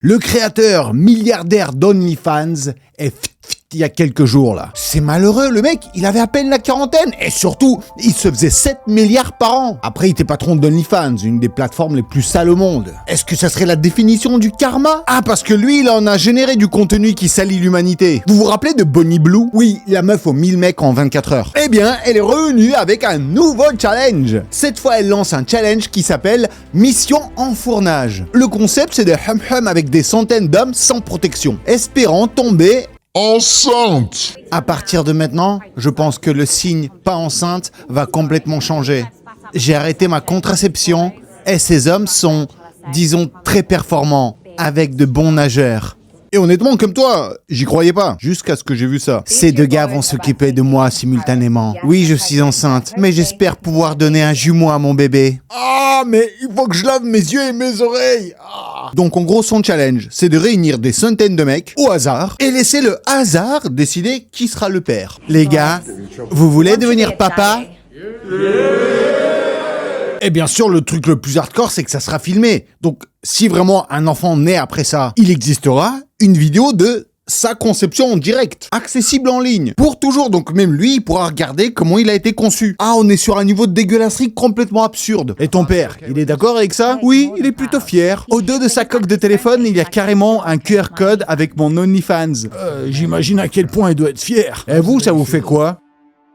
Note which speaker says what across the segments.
Speaker 1: Le créateur milliardaire d'OnlyFans est il y a quelques jours là. C'est malheureux, le mec, il avait à peine la quarantaine et surtout, il se faisait 7 milliards par an. Après, il était patron d'OnlyFans, une des plateformes les plus sales au monde. Est-ce que ça serait la définition du karma? Ah, parce que lui, il en a généré du contenu qui salit l'humanité. Vous vous rappelez de Bonnie Blue? Oui, la meuf aux 1000 mecs en 24 heures. Eh bien, elle est revenue avec un nouveau challenge. Cette fois, elle lance un challenge qui s'appelle Mission Enfournage. Le concept, c'est de hum-hum avec des centaines d'hommes sans protection, espérant tomber
Speaker 2: enceinte.
Speaker 1: À partir de maintenant, je pense que le signe pas enceinte va complètement changer. J'ai arrêté ma contraception et ces hommes sont, disons, très performants, avec de bons nageurs. Et honnêtement, comme toi, j'y croyais pas, jusqu'à ce que j'ai vu ça. Ces deux gars vont s'occuper de moi simultanément. Oui, je suis enceinte, mais j'espère pouvoir donner un jumeau à mon bébé. Ah, mais il faut que je lave mes yeux et mes oreilles. Ah. Donc en gros, son challenge, c'est de réunir des centaines de mecs au hasard et laisser le hasard décider qui sera le père. Les gars, vous voulez devenir papa ? Et bien sûr, le truc le plus hardcore, c'est que ça sera filmé. Donc, si vraiment un enfant naît après ça, il existera une vidéo de sa conception en direct, accessible en ligne, pour toujours. Donc même lui, il pourra regarder comment il a été conçu. Ah, on est sur un niveau de dégueulasserie complètement absurde. Et ton père, il est d'accord avec ça? Oui, il est plutôt fier. Au dos de sa coque de téléphone, il y a carrément un QR code avec mon OnlyFans. J'imagine à quel point il doit être fier. Et vous, ça vous fait quoi?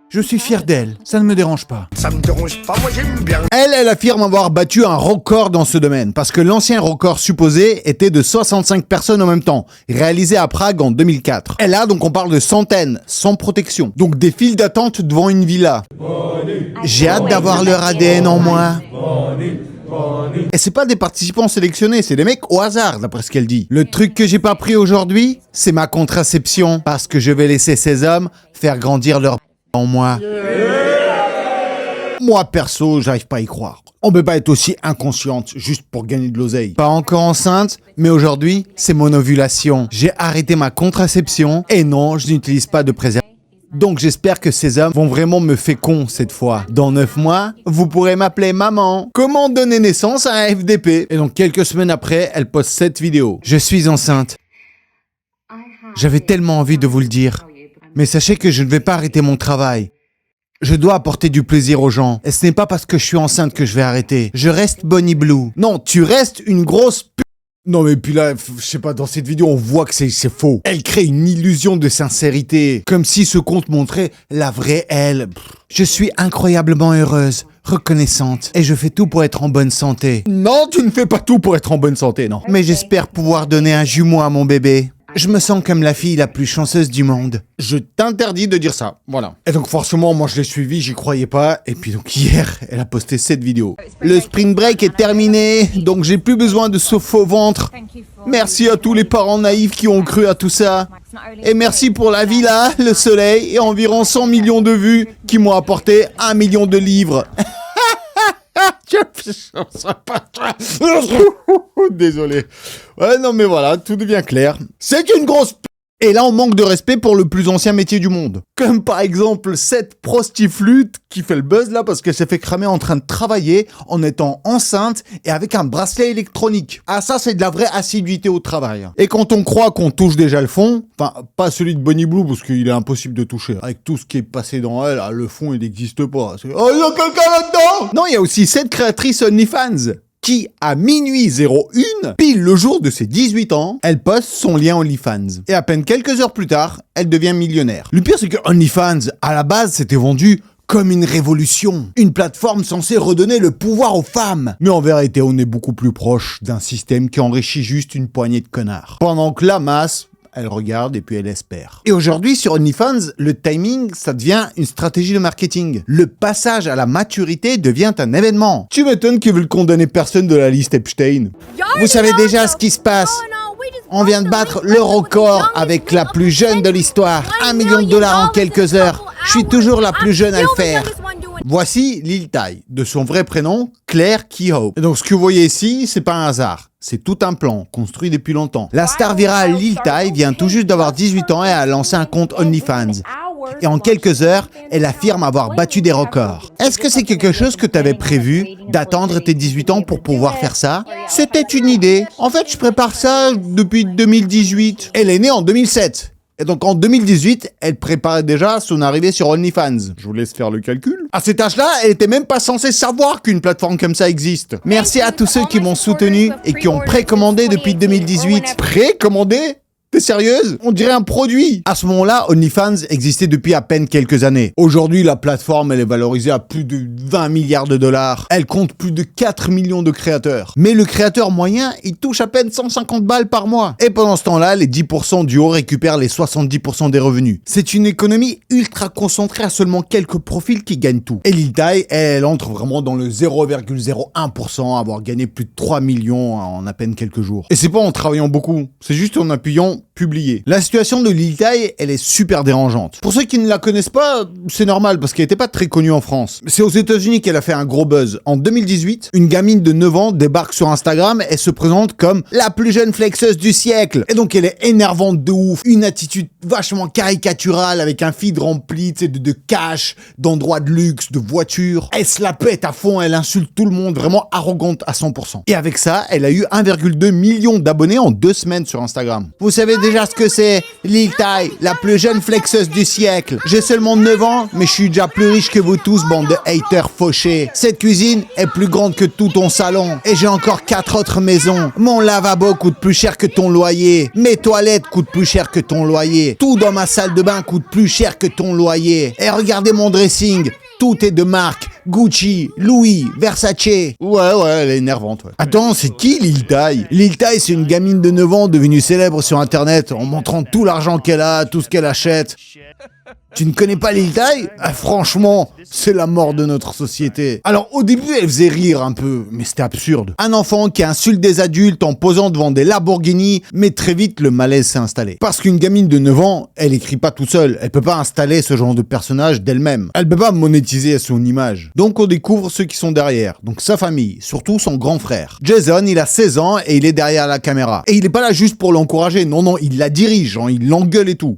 Speaker 1: Je suis fier d'elle, ça ne me dérange pas.
Speaker 2: Ça me dérange pas, moi j'aime bien.
Speaker 1: Elle affirme avoir battu un record dans ce domaine, parce que l'ancien record supposé était de 65 personnes en même temps, réalisé à Prague en 2004. Et là, donc on parle de centaines, sans protection. Donc des files d'attente devant une villa. J'ai hâte d'avoir leur ADN en moi. Et c'est pas des participants sélectionnés, c'est des mecs au hasard, d'après ce qu'elle dit. Le truc que j'ai pas pris aujourd'hui, c'est ma contraception, parce que je vais laisser ces hommes faire grandir leur en moi. Moi, perso, j'arrive pas à y croire. On peut pas être aussi inconsciente juste pour gagner de l'oseille. Pas encore enceinte, mais aujourd'hui, c'est mon ovulation. J'ai arrêté ma contraception et non, je n'utilise pas de préservatif. Donc j'espère que ces hommes vont vraiment me fécond cette fois. Dans 9 mois, vous pourrez m'appeler maman. Comment donner naissance à un FDP? Et donc quelques semaines après, elle poste cette vidéo. Je suis enceinte. J'avais tellement envie de vous le dire. Mais sachez que je ne vais pas arrêter mon travail. Je dois apporter du plaisir aux gens. Et ce n'est pas parce que je suis enceinte que je vais arrêter. Je reste Bonnie Blue. Non, tu restes une grosse p... Non mais puis là, je sais pas, dans cette vidéo, on voit que c'est faux. Elle crée une illusion de sincérité. Comme si ce conte montrait la vraie elle. Je suis incroyablement heureuse, reconnaissante. Et je fais tout pour être en bonne santé. Non, tu ne fais pas tout pour être en bonne santé, non. Mais j'espère pouvoir donner un jumeau à mon bébé. Je me sens comme la fille la plus chanceuse du monde. Je t'interdis de dire ça, voilà. Et donc forcément, moi je l'ai suivi, j'y croyais pas. Et puis donc hier, elle a posté cette vidéo. Le spring break est terminé, donc j'ai plus besoin de ce faux ventre. Merci à tous les parents naïfs qui ont cru à tout ça. Et merci pour la villa, le soleil et environ 100 millions de vues qui m'ont apporté 1 million de livres. Désolé. Ouais, non, mais voilà, tout devient clair. C'est une grosse p... Et là, on manque de respect pour le plus ancien métier du monde. Comme par exemple cette prostiflute qui fait le buzz là parce qu'elle s'est fait cramer en train de travailler en étant enceinte et avec un bracelet électronique. Ah, ça, c'est de la vraie assiduité au travail. Et quand on croit qu'on touche déjà le fond, enfin, pas celui de Bonnie Blue parce qu'il est impossible de toucher. Avec tout ce qui est passé dans elle, le fond, il n'existe pas. Oh, il y a quelqu'un là-dedans! Non, il y a aussi cette créatrice OnlyFans qui, à minuit 01, pile le jour de ses 18 ans, elle poste son lien OnlyFans. Et à peine quelques heures plus tard, elle devient millionnaire. Le pire, c'est que OnlyFans, à la base, c'était vendu comme une révolution. Une plateforme censée redonner le pouvoir aux femmes. Mais en vérité, on est beaucoup plus proche d'un système qui enrichit juste une poignée de connards. Pendant que la masse... elle regarde et puis elle espère. Et aujourd'hui, sur OnlyFans, le timing, ça devient une stratégie de marketing. Le passage à la maturité devient un événement. Tu m'étonnes qu'ils veulent condamner personne de la liste Epstein. Vous savez déjà ce qui se passe. On vient de battre le record avec la plus jeune de l'histoire. 1 million de dollars en quelques heures. Je suis toujours la plus jeune à le faire. Voici Lil Ty, de son vrai prénom, Claire Kehoe. Et donc ce que vous voyez ici, c'est pas un hasard. C'est tout un plan, construit depuis longtemps. La star virale Lil Ty vient tout juste d'avoir 18 ans et a lancé un compte OnlyFans. et en quelques heures, elle affirme avoir battu des records. Est-ce que c'est quelque chose que tu avais prévu, d'attendre tes 18 ans pour pouvoir faire ça? C'était une idée. En fait, je prépare ça depuis 2018. Elle est née en 2007. Et donc en 2018, elle préparait déjà son arrivée sur OnlyFans. Je vous laisse faire le calcul. À cet âge-là, elle était même pas censée savoir qu'une plateforme comme ça existe. Merci à tous ceux qui m'ont soutenu et qui ont précommandé depuis 2018. Précommandé ? T'es sérieuse? On dirait un produit. À ce moment-là, OnlyFans existait depuis à peine quelques années. Aujourd'hui, la plateforme, elle est valorisée à plus de 20 milliards de dollars. Elle compte plus de 4 millions de créateurs. Mais le créateur moyen, il touche à peine 150 balles par mois. Et pendant ce temps-là, les 10% du haut récupèrent les 70% des revenus. C'est une économie ultra concentrée à seulement quelques profils qui gagnent tout. Et Lil Ty, elle entre vraiment dans le 0,01% à avoir gagné plus de 3 millions en à peine quelques jours. Et c'est pas en travaillant beaucoup, c'est juste en appuyant publié. La situation de Lil Ty, elle est super dérangeante. Pour ceux qui ne la connaissent pas, c'est normal parce qu'elle n'était pas très connue en France. C'est aux États-Unis qu'elle a fait un gros buzz. En 2018, une gamine de 9 ans débarque sur Instagram et se présente comme la plus jeune flexeuse du siècle. Et donc elle est énervante de ouf, une attitude vachement caricaturale avec un feed rempli de cash, d'endroits de luxe, de voitures. Elle se la pète à fond, elle insulte tout le monde, vraiment arrogante à 100%. Et avec ça, elle a eu 1,2 million d'abonnés en 2 semaines sur Instagram. Vous savez déjà ce que c'est, Lil Ty, la plus jeune flexeuse du siècle. J'ai seulement 9 ans, mais je suis déjà plus riche que vous tous, bande de haters fauchés. Cette cuisine est plus grande que tout ton salon. Et j'ai encore 4 autres maisons. Mon lavabo coûte plus cher que ton loyer. Mes toilettes coûtent plus cher que ton loyer. Tout dans ma salle de bain coûte plus cher que ton loyer. Et regardez mon dressing. Tout est de marque. Gucci, Louis, Versace. Ouais, elle est énervante, ouais. Attends, c'est qui Lil Ty? Lil Ty, c'est une gamine de 9 ans devenue célèbre sur Internet en montrant tout l'argent qu'elle a, tout ce qu'elle achète. Tu ne connais pas Lil Ty? Ah, franchement, c'est la mort de notre société. Alors, au début, elle faisait rire un peu, mais c'était absurde. Un enfant qui insulte des adultes en posant devant des Lamborghini, mais très vite, le malaise s'est installé. Parce qu'une gamine de 9 ans, elle écrit pas tout seule. Elle peut pas installer ce genre de personnage d'elle-même. Elle peut pas monétiser son image. Donc, on découvre ceux qui sont derrière. Donc, sa famille, surtout son grand frère. Jason, il a 16 ans et il est derrière la caméra. Et il est pas là juste pour l'encourager. Non, il la dirige, hein, il l'engueule et tout.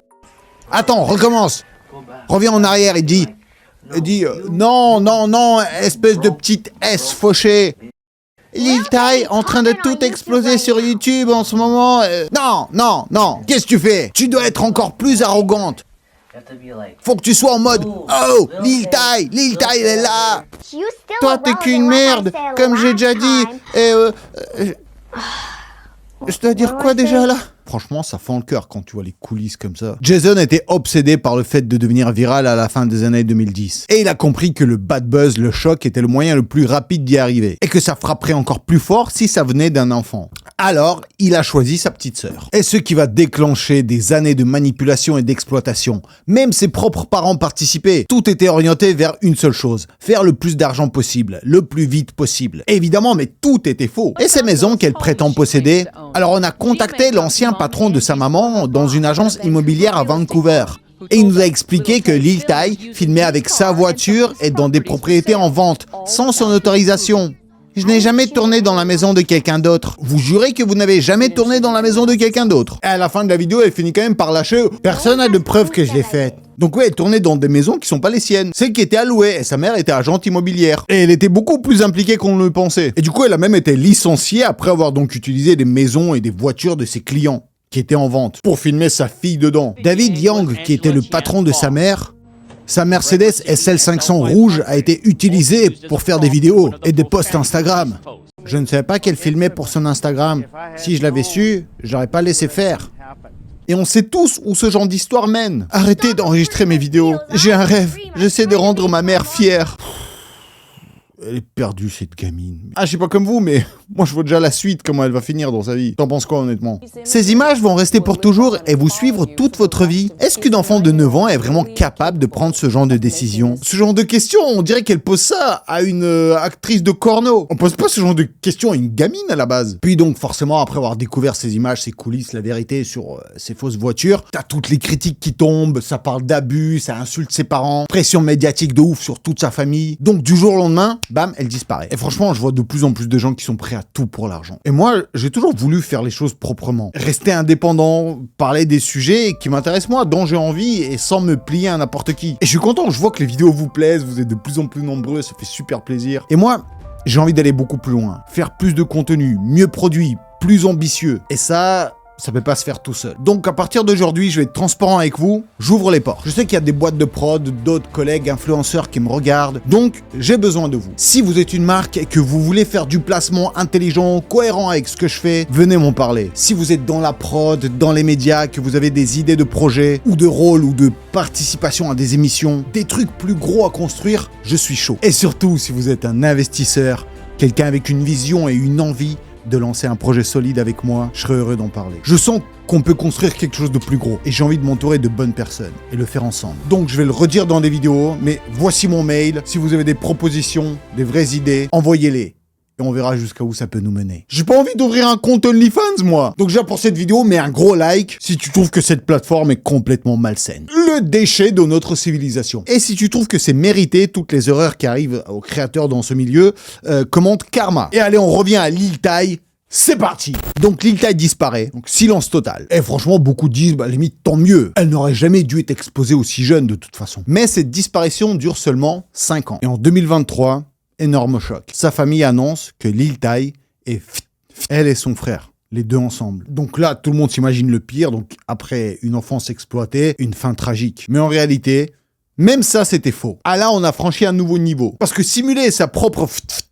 Speaker 1: Attends, recommence. Reviens en arrière, il dit non, espèce de petite S fauchée. Lil Ty en train de tout exploser sur YouTube en ce moment. Non, qu'est-ce que tu fais? Tu dois être encore plus arrogante. Faut que tu sois en mode oh, Lil Ty, elle est là. Toi, t'es qu'une merde, comme j'ai déjà dit. Et je dois dire quoi déjà là? Franchement, ça fend le cœur quand tu vois les coulisses comme ça. Jason était obsédé par le fait de devenir viral à la fin des années 2010. Et il a compris que le bad buzz, le choc, était le moyen le plus rapide d'y arriver. Et que ça frapperait encore plus fort si ça venait d'un enfant. Alors, il a choisi sa petite sœur. Et ce qui va déclencher des années de manipulation et d'exploitation. Même ses propres parents participaient. Tout était orienté vers une seule chose. Faire le plus d'argent possible, le plus vite possible. Évidemment, mais tout était faux. Et ces maisons qu'elle prétend posséder. Alors on a contacté l'ancien patron de sa maman dans une agence immobilière à Vancouver. Et il nous a expliqué que Lil Ty filmait avec sa voiture et dans des propriétés en vente, sans son autorisation. Je n'ai jamais tourné dans la maison de quelqu'un d'autre. Vous jurez que vous n'avez jamais tourné dans la maison de quelqu'un d'autre? Et à la fin de la vidéo, elle finit quand même par lâcher « Personne n'a de preuve que je l'ai faite ». Donc ouais, elle tournait dans des maisons qui sont pas les siennes. Celle qui était allouée, et sa mère était agente immobilière. Et elle était beaucoup plus impliquée qu'on ne le pensait. Et du coup, elle a même été licenciée après avoir donc utilisé des maisons et des voitures de ses clients, qui étaient en vente, pour filmer sa fille dedans. David Young, qui était le patron de sa mère, sa Mercedes SL500 rouge a été utilisée pour faire des vidéos et des posts Instagram. Je ne savais pas qu'elle filmait pour son Instagram. Si je l'avais su, j'aurais pas laissé faire. Et on sait tous où ce genre d'histoire mène. Arrêtez d'enregistrer mes vidéos. J'ai un rêve. J'essaie de rendre ma mère fière. Elle est perdue, cette gamine. Ah, je sais pas comme vous, mais moi je vois déjà la suite, comment elle va finir dans sa vie. T'en penses quoi, honnêtement? Ces images vont rester pour toujours et vous suivre toute votre vie. Est-ce qu'une enfant de 9 ans est vraiment capable de prendre ce genre de décision? Ce genre de questions, on dirait qu'elle pose ça à une actrice de porno. On pose pas ce genre de questions à une gamine à la base. Puis donc, forcément, après avoir découvert ces images, ces coulisses, la vérité sur ces fausses voitures, t'as toutes les critiques qui tombent, ça parle d'abus, ça insulte ses parents, pression médiatique de ouf sur toute sa famille. Donc, du jour au lendemain, bam, elle disparaît. Et franchement, je vois de plus en plus de gens qui sont prêts à tout pour l'argent. Et moi, j'ai toujours voulu faire les choses proprement. Rester indépendant, parler des sujets qui m'intéressent moi, dont j'ai envie et sans me plier à n'importe qui. Et je suis content, je vois que les vidéos vous plaisent, vous êtes de plus en plus nombreux, ça fait super plaisir. Et moi, j'ai envie d'aller beaucoup plus loin, faire plus de contenu, mieux produit, plus ambitieux. Et ça peut pas se faire tout seul. Donc à partir d'aujourd'hui, je vais être transparent avec vous, j'ouvre les portes. Je sais qu'il y a des boîtes de prod, d'autres collègues influenceurs qui me regardent, donc j'ai besoin de vous. Si vous êtes une marque et que vous voulez faire du placement intelligent, cohérent avec ce que je fais, venez m'en parler. Si vous êtes dans la prod, dans les médias, que vous avez des idées de projets, ou de rôle, ou de participation à des émissions, des trucs plus gros à construire, je suis chaud. Et surtout, si vous êtes un investisseur, quelqu'un avec une vision et une envie de lancer un projet solide avec moi, je serais heureux d'en parler. Je sens qu'on peut construire quelque chose de plus gros et j'ai envie de m'entourer de bonnes personnes et le faire ensemble. Donc je vais le redire dans des vidéos, mais voici mon mail. Si vous avez des propositions, des vraies idées, envoyez-les. Et on verra jusqu'à où ça peut nous mener. J'ai pas envie d'ouvrir un compte OnlyFans, moi. Donc déjà pour cette vidéo, mets un gros like si tu trouves que cette plateforme est complètement malsaine. Le déchet de notre civilisation. Et si tu trouves que c'est mérité, toutes les erreurs qui arrivent aux créateurs dans ce milieu, commente karma. Et allez, on revient à Lil Tay. C'est parti. Donc Lil Tay disparaît, donc silence total. Et franchement, beaucoup disent, limite tant mieux. Elle n'aurait jamais dû être exposée aussi jeune de toute façon. Mais cette disparition dure seulement 5 ans. Et en 2023... énorme choc. Sa famille annonce que Lil Tay est elle et son frère, les deux ensemble. Donc là, tout le monde s'imagine le pire. Donc après une enfance exploitée, une fin tragique. Mais en réalité, même ça, c'était faux. Ah là, on a franchi un nouveau niveau. Parce que simuler sa propre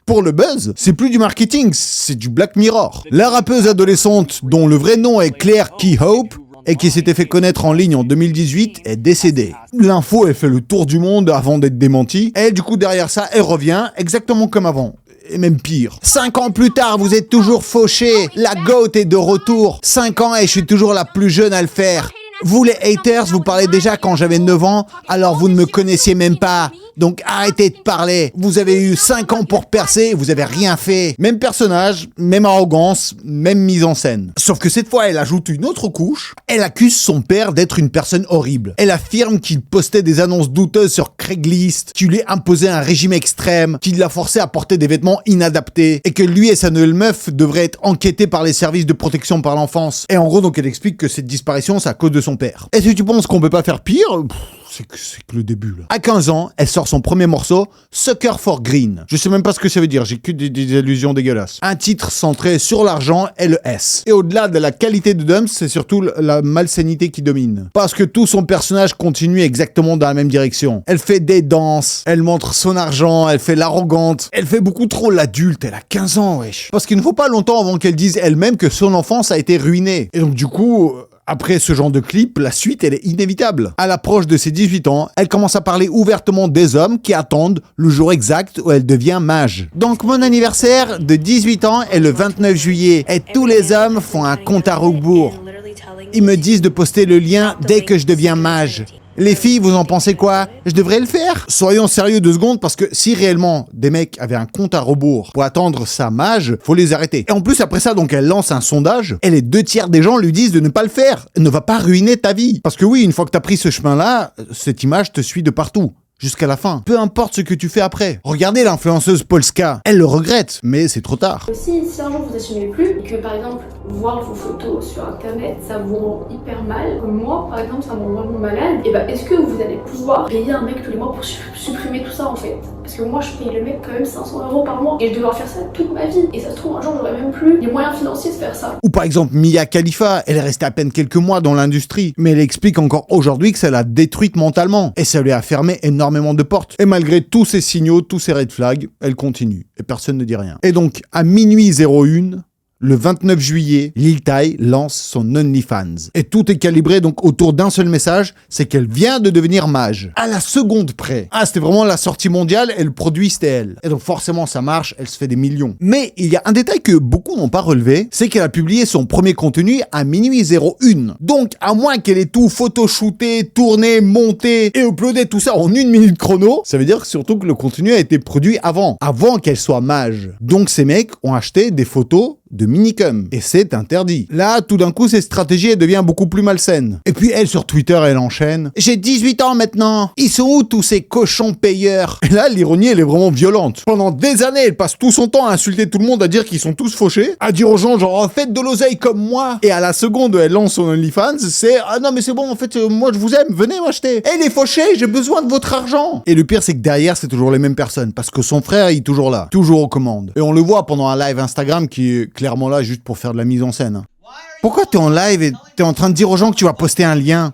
Speaker 1: pour le buzz, c'est plus du marketing, c'est du Black Mirror. La rappeuse adolescente, dont le vrai nom est Claire Keyhope, et qui s'était fait connaître en ligne en 2018, est décédée. L'info, elle fait le tour du monde avant d'être démentie. Et du coup, derrière ça, elle revient exactement comme avant. Et même pire. 5 ans plus tard, vous êtes toujours fauchés. La GOAT est de retour. 5 ans et je suis toujours la plus jeune à le faire. Vous les haters, vous parlez déjà quand j'avais 9 ans, alors vous ne me connaissiez même pas. Donc arrêtez de parler. Vous avez eu 5 ans pour percer, vous avez rien fait. Même personnage, même arrogance, même mise en scène. Sauf que cette fois, elle ajoute une autre couche. Elle accuse son père d'être une personne horrible. Elle affirme qu'il postait des annonces douteuses sur Craigslist, qu'il lui imposait un régime extrême, qu'il l'a forcé à porter des vêtements inadaptés, et que lui et sa nouvelle meuf devraient être enquêtés par les services de protection par l'enfance. Et en gros, donc elle explique que cette disparition, c'est à cause de son père. Est-ce que tu penses qu'on peut pas faire pire ? C'est que le début, là. À 15 ans, elle sort son premier morceau, Sucker for Green. Je sais même pas ce que ça veut dire, j'ai que des allusions dégueulasses. Un titre centré sur l'argent et le S. Et au-delà de la qualité de Dumps, c'est surtout la malsainité qui domine. Parce que tout son personnage continue exactement dans la même direction. Elle fait des danses, elle montre son argent, elle fait l'arrogante, elle fait beaucoup trop l'adulte, elle a 15 ans, wesh. Parce qu'il ne faut pas longtemps avant qu'elle dise elle-même que son enfance a été ruinée. Et donc du coup... après ce genre de clip, la suite, elle est inévitable. À l'approche de ses 18 ans, elle commence à parler ouvertement des hommes qui attendent le jour exact où elle devient mage. Donc mon anniversaire de 18 ans est le 29 juillet et tous les hommes font un compte à rebours. Ils me disent de poster le lien dès que je deviens mage. Les filles, vous en pensez quoi ? Je devrais le faire ? Soyons sérieux 2 secondes parce que si réellement des mecs avaient un compte à rebours pour attendre sa mage, faut les arrêter. Et en plus après ça, donc elle lance un sondage et les 2/3 des gens lui disent de ne pas le faire. Ne va pas ruiner ta vie. Parce que oui, une fois que t'as pris ce chemin-là, cette image te suit de partout. Jusqu'à la fin. Peu importe ce que tu fais après. Regardez l'influenceuse Polska. Elle le regrette, mais c'est trop tard.
Speaker 3: Aussi, si un jour vous assumez plus, et que par exemple, voir vos photos sur internet, ça vous rend hyper mal, comme moi, par exemple, ça me rend vraiment malade, et bah est-ce que vous allez pouvoir payer un mec tous les mois pour supprimer tout ça en fait ? Parce que moi, je paye le mec quand même 500 € par mois, et je vais devoir faire ça toute ma vie. Et ça se trouve, un jour, j'aurai même plus les moyens financiers de faire ça.
Speaker 1: Ou par exemple, Mia Khalifa, elle est restée à peine quelques mois dans l'industrie, mais elle explique encore aujourd'hui que ça l'a détruite mentalement, et ça lui a fermé énormément de portes. Et malgré tous ces signaux, tous ces red flags, elle continue, et personne ne dit rien. Et donc, à minuit 01, le 29 juillet, Lil Tay lance son OnlyFans. Et tout est calibré donc autour d'un seul message, c'est qu'elle vient de devenir mage. À la seconde près. Ah, c'était vraiment la sortie mondiale et le produit c'était elle. Et donc forcément ça marche, elle se fait des millions. Mais il y a un détail que beaucoup n'ont pas relevé, c'est qu'elle a publié son premier contenu à minuit 01. Donc à moins qu'elle ait tout photoshooté, tourné, monté et uploadé tout ça en 1 minute chrono, ça veut dire surtout que le contenu a été produit avant qu'elle soit mage. Donc ces mecs ont acheté des photos de minicum. Et c'est interdit. Là, tout d'un coup, cette stratégie, elle devient beaucoup plus malsaine. Et puis elle, sur Twitter, elle enchaîne. J'ai 18 ans maintenant. Ils sont où tous ces cochons payeurs? Et là, l'ironie, elle est vraiment violente. Pendant des années, elle passe tout son temps à insulter tout le monde, à dire qu'ils sont tous fauchés, à dire aux gens genre oh, faites de l'oseille comme moi. Et à la seconde, elle lance son OnlyFans, c'est ah non mais c'est bon, en fait, moi je vous aime, venez m'acheter. Eh les fauchés, j'ai besoin de votre argent. Et le pire, c'est que derrière, c'est toujours les mêmes personnes, parce que son frère, il est toujours là, toujours aux commandes. Et on le voit pendant un live Instagram qui est clairement là juste pour faire de la mise en scène. Pourquoi t'es en live et t'es en train de dire aux gens que tu vas poster un lien?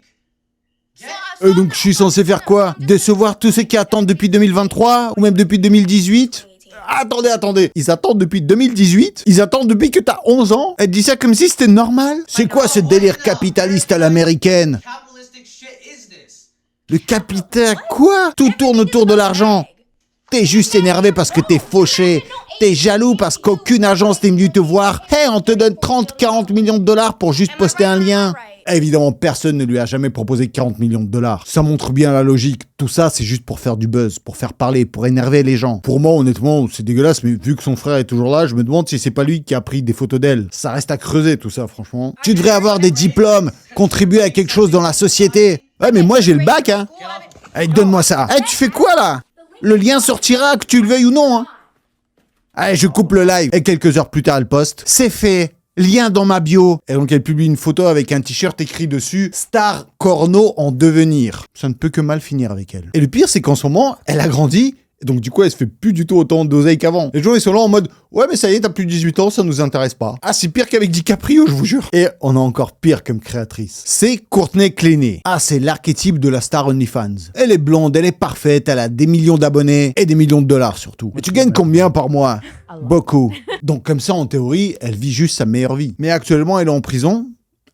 Speaker 1: Donc je suis censé faire quoi? Décevoir tous ceux qui attendent depuis 2023 ou même depuis 2018? Attendez. Ils attendent depuis 2018? Ils attendent depuis que t'as 11 ans? Elle dit ça comme si c'était normal? C'est quoi ce délire capitaliste à l'américaine? Le capital quoi? Tout tourne autour de l'argent. T'es juste énervé parce que t'es fauché. T'es jaloux parce qu'aucune agence n'est venue te voir. Hey, on te donne 30-40 millions de dollars pour juste poster un lien. Évidemment, personne ne lui a jamais proposé 40 millions de dollars. Ça montre bien la logique. Tout ça, c'est juste pour faire du buzz, pour faire parler, pour énerver les gens. Pour moi, honnêtement, c'est dégueulasse, mais vu que son frère est toujours là, je me demande si c'est pas lui qui a pris des photos d'elle. Ça reste à creuser, tout ça, franchement. Tu devrais avoir des diplômes, contribuer à quelque chose dans la société. Ouais, mais moi, j'ai le bac, hein. Allez, donne-moi ça. Hey, tu fais quoi, là? Le lien sortira, que tu le veuilles ou non, hein. Allez, je coupe le live. Et quelques heures plus tard, elle poste. C'est fait. Lien dans ma bio. Et donc elle publie une photo avec un t-shirt écrit dessus Star Corno en devenir. Ça ne peut que mal finir avec elle. Et le pire, c'est qu'en ce moment, elle a grandi. Et donc du coup, elle se fait plus du tout autant d'oseille qu'avant. Les gens, ils sont là en mode ouais, mais ça y est, t'as plus de 18 ans, ça nous intéresse pas. Ah, c'est pire qu'avec DiCaprio, je vous jure. Et on a encore pire comme créatrice. C'est Courtney Clenay. Ah, c'est l'archétype de la star OnlyFans. Elle est blonde, elle est parfaite, elle a des millions d'abonnés et des millions de dollars surtout. Mais tu gagnes combien par mois? Beaucoup. Donc comme ça, en théorie, elle vit juste sa meilleure vie. Mais actuellement, elle est en prison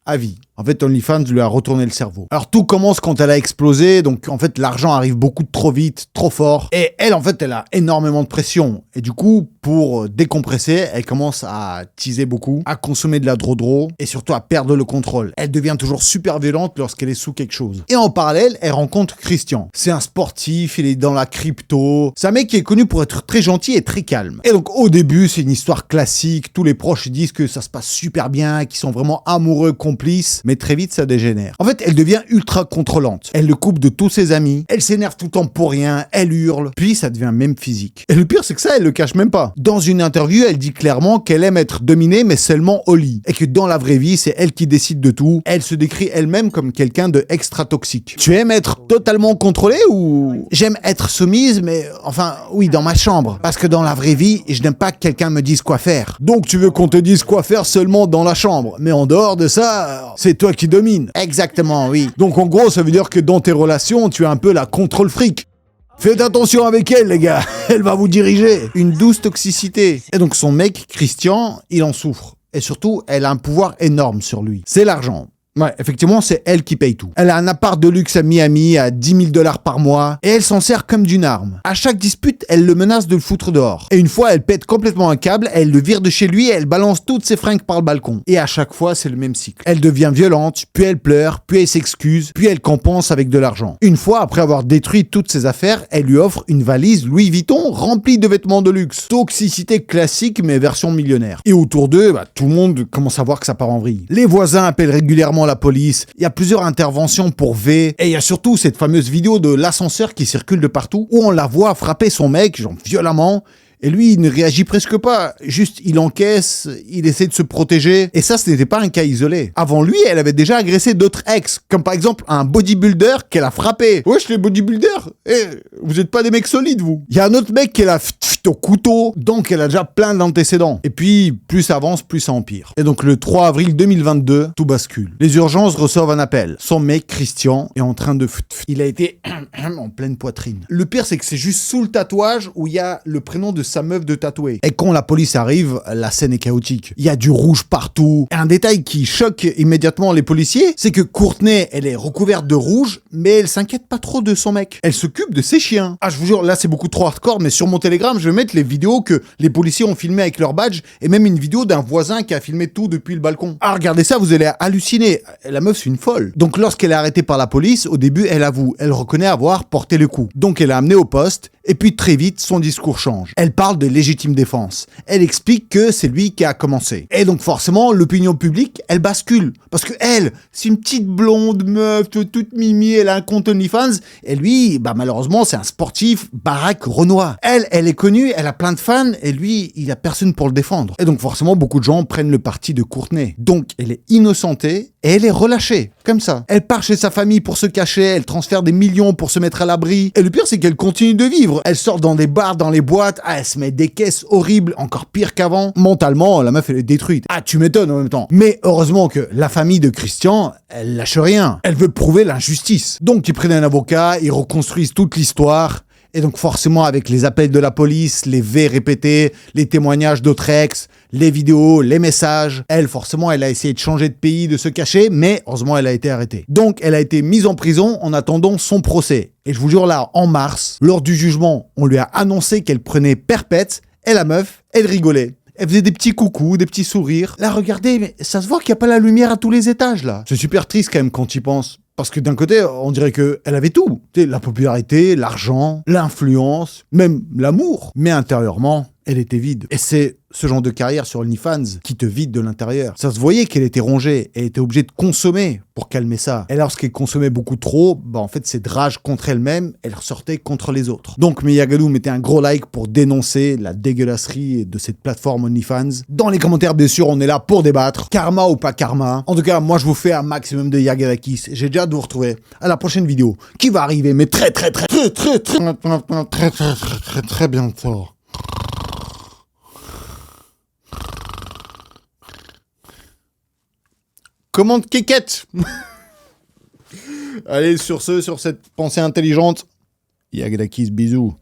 Speaker 1: à vie. En fait, OnlyFans lui a retourné le cerveau. Alors, tout commence quand elle a explosé. Donc, en fait, l'argent arrive beaucoup trop vite, trop fort. Et elle, en fait, elle a énormément de pression. Et du coup, pour décompresser, elle commence à teaser beaucoup, à consommer de la drodro et surtout à perdre le contrôle. Elle devient toujours super violente lorsqu'elle est sous quelque chose. Et en parallèle, elle rencontre Christian. C'est un sportif, il est dans la crypto. C'est un mec qui est connu pour être très gentil et très calme. Et donc, au début, c'est une histoire classique. Tous les proches disent que ça se passe super bien, qu'ils sont vraiment amoureux, complices. Mais très vite, ça dégénère. En fait, elle devient ultra contrôlante. Elle le coupe de tous ses amis. Elle s'énerve tout le temps pour rien. Elle hurle. Puis, ça devient même physique. Et le pire, c'est que ça, elle le cache même pas. Dans une interview, elle dit clairement qu'elle aime être dominée, mais seulement au lit. Et que dans la vraie vie, c'est elle qui décide de tout. Elle se décrit elle-même comme quelqu'un de extra toxique. Tu aimes être totalement contrôlée ou... J'aime être soumise, mais enfin, oui, dans ma chambre. Parce que dans la vraie vie, je n'aime pas que quelqu'un me dise quoi faire. Donc, tu veux qu'on te dise quoi faire seulement dans la chambre. Mais en dehors de ça, c'est toi qui domine. Exactement, oui. Donc en gros, ça veut dire que dans tes relations, tu es un peu la contrôle fric. Faites attention avec elle, les gars. Elle va vous diriger. Une douce toxicité. Et donc son mec, Christian, il en souffre. Et surtout, elle a un pouvoir énorme sur lui. C'est l'argent. Ouais, effectivement, c'est elle qui paye tout. Elle a un appart de luxe à Miami à 10 000 $ par mois et elle s'en sert comme d'une arme. À chaque dispute, elle le menace de le foutre dehors. Et une fois, elle pète complètement un câble, elle le vire de chez lui et elle balance toutes ses fringues par le balcon. Et à chaque fois, c'est le même cycle. Elle devient violente, puis elle pleure, puis elle s'excuse, puis elle compense avec de l'argent. Une fois, après avoir détruit toutes ses affaires, elle lui offre une valise Louis Vuitton remplie de vêtements de luxe. Toxicité classique, mais version millionnaire. Et autour d'eux, tout le monde commence à voir que ça part en vrille. Les voisins appellent régulièrement la police, il y a plusieurs interventions pour V, et il y a surtout cette fameuse vidéo de l'ascenseur qui circule de partout, où on la voit frapper son mec, genre violemment, et lui, il ne réagit presque pas. Juste, il encaisse, il essaie de se protéger. Et ça, ce n'était pas un cas isolé. Avant lui, elle avait déjà agressé d'autres ex. Comme par exemple, un bodybuilder qu'elle a frappé. Wesh, les bodybuilders, vous êtes pas des mecs solides, vous. Il y a un autre mec qu'elle a au couteau. Donc, elle a déjà plein d'antécédents. Et puis, plus ça avance, plus ça empire. Et donc, le 3 avril 2022, tout bascule. Les urgences reçoivent un appel. Son mec, Christian, est en train de... Il a été en pleine poitrine. Le pire, c'est que c'est juste sous le tatouage où il y a le prénom de sa meuf de tatouer. Et quand la police arrive, la scène est chaotique. Il y a du rouge partout. Et un détail qui choque immédiatement les policiers, c'est que Courtney, elle est recouverte de rouge, mais elle s'inquiète pas trop de son mec. Elle s'occupe de ses chiens. Ah, je vous jure, là, c'est beaucoup trop hardcore, mais sur mon Telegram, je vais mettre les vidéos que les policiers ont filmées avec leur badge, et même une vidéo d'un voisin qui a filmé tout depuis le balcon. Ah, regardez ça, vous allez halluciner. La meuf, c'est une folle. Donc, lorsqu'elle est arrêtée par la police, au début, elle avoue. Elle reconnaît avoir porté le coup. Donc, elle est amenée au poste, et puis très vite, son discours change. Elle parle de légitime défense. Elle explique que c'est lui qui a commencé. Et donc forcément, l'opinion publique, elle bascule. Parce que elle, c'est une petite blonde meuf, toute mimi, elle a un compte OnlyFans. Et lui, malheureusement, c'est un sportif baraque renois. Elle est connue, elle a plein de fans, et lui, il a personne pour le défendre. Et donc forcément, beaucoup de gens prennent le parti de Courtney. Donc, elle est innocentée, et elle est relâchée, comme ça. Elle part chez sa famille pour se cacher, elle transfère des millions pour se mettre à l'abri. Et le pire, c'est qu'elle continue de vivre. Elle sort dans des bars, dans les boîtes, elle se met des caisses horribles, encore pire qu'avant. Mentalement, la meuf, elle est détruite. Tu m'étonnes en même temps. Mais heureusement que la famille de Christian, elle lâche rien. Elle veut prouver l'injustice. Donc, ils prennent un avocat, ils reconstruisent toute l'histoire. Et donc forcément, avec les appels de la police, les V répétés, les témoignages d'autres ex, les vidéos, les messages, elle, forcément, elle a essayé de changer de pays, de se cacher, mais heureusement, elle a été arrêtée. Donc, elle a été mise en prison en attendant son procès. Et je vous jure là, en mars, lors du jugement, on lui a annoncé qu'elle prenait perpète, et la meuf, elle rigolait. Elle faisait des petits coucous, des petits sourires. Là, regardez, mais ça se voit qu'il n'y a pas la lumière à tous les étages, là. C'est super triste quand même quand tu y penses. Parce que d'un côté, on dirait qu'elle avait tout. Tu sais, la popularité, l'argent, l'influence, même l'amour. Mais intérieurement, elle était vide. Et c'est ce genre de carrière sur OnlyFans qui te vide de l'intérieur. Ça se voyait qu'elle était rongée. Elle était obligée de consommer pour calmer ça. Et lorsqu'elle consommait beaucoup trop, en fait, cette rage contre elle-même, elle ressortait contre les autres. Donc, Mia Gadou mettait un gros like pour dénoncer la dégueulasserie de cette plateforme OnlyFans. Dans les commentaires, bien sûr, on est là pour débattre. Karma ou pas karma. En tout cas, moi, je vous fais un maximum de Yagadakis. J'ai déjà hâte de vous retrouver à la prochaine vidéo qui va arriver, mais très bientôt. Commande kékette. Allez, sur cette pensée intelligente, Yagadakis, bisous.